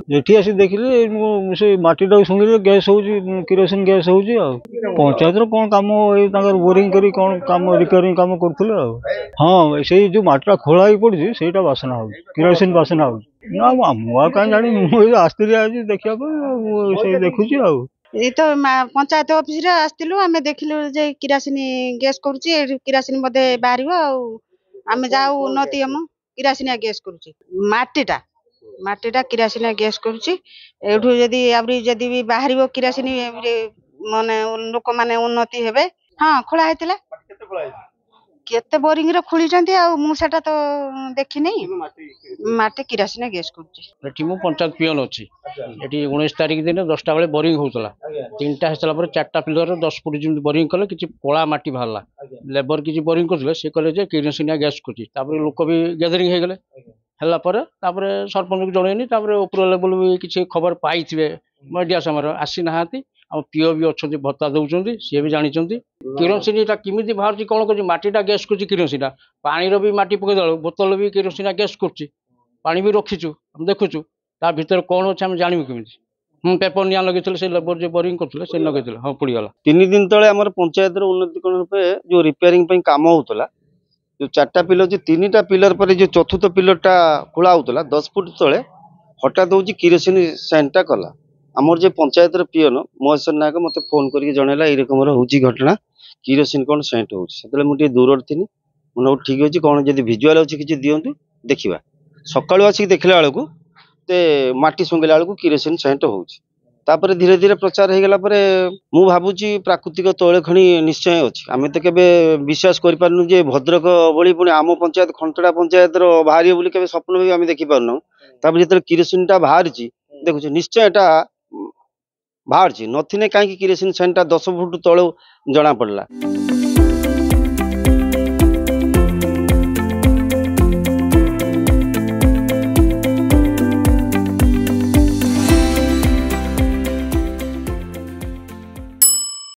एठी आसी देखिले से माटीटा शुंघिले गैस हो किरोसिन गैस हो पंचायत कौन कम बोरिंग करी कौन कम रिपेयरिंग कम करथुले हाँ से जो माटीटा खोला ही पड़ी सेटा बासना हो किरोसिन बासना हो ना मुआ कहीं जानी मुझे आस्ती आज देखा से देखुची आ ये तो पंचायत ऑफिस रे आस्तिलु आमे देखिलु जे किरासिन गैस करूची किरासिन मधे बाहरिबो आमे जाऊ उन्नति हम किरासिन गैस करूची माटीटा किरासिन गैस करूची एठू जदी आबरी जदी भी बाहरिबो किरासिन माने लोक माने उन्नति हेबे हां खोला हेतिला केते बोरिंग रे खुली जंती आ मु सेटा तो देखि नै माटी किरासिन गैस करूची एठी मु पंचायत पियन अछि एठी 19 तारिख दिन 10टा बेले बोरिंग होतला 3टा हेसला पर 4टा पिलर 10 फुट जिम बोरिंग कले किछि कोला माटी भारला लेबर किछि बोरिंग करथले से कले जे किरोसिन गैस करूची तापर लोक भी गैदरिंग हे गेले हला पर तापर सरपंच को जणैनी तापर ऊपर लेवल भी किछि खबर पाइथिबे मीडिया समर आसी नाहाती आ पीओ भी अच्छे भत्ता दौरान सी भी जानी किरोसिन किमी बाहर कौन कर माटीटा गैस कर किरोसिन पानी भी माटी पकईदेल बोतल भी किरोसिन गैस कर पानी भी रखीचु देखुचु ता भर कौन अच्छे आम जानू कमी पेपर निआ लगे से लेबर जो बोरिंग करते से लगे हाँ पड़गला 3 दिन तले आम पंचायत उन्नतिकरण रूपे जो रिपेयरिंग काम होता जो 4टा पिलर जो 3टा पिलर पर जो चतुर्थ पिलरटा खोला होता 10 फुट तले हठात हूँ किरोसिन सेंटा कला आमर जो पंचायत पीएन महेश्वर नायक मत फोन करके जनइला ये रकम हूँ घटना किरोसिन कौन सेंट होते मुझे दूर थी मुझे ठीक अच्छे कौन जब भिजुआल अच्छी किसी दिंतु देखा सका आसिक देखला बेलू तो माटी शुंघिला बेलू किरोसिन सेंट होपर धीरे धीरे प्रचार हो गला मु भावुची प्राकृतिक तैल खनि निश्चय अच्छी आम तो केवे विश्वास करूँ जे भद्रक भली पुणी आम पंचायत खंतड़ा पंचायत बाहर बोली के स्वप्न भी आम देखिपारन जो किरोसिन बाहर देखुचे निश्चय बाहर नथिने कहीं किरोसिन सेंटा 10 फुट तलू जना पड़ला।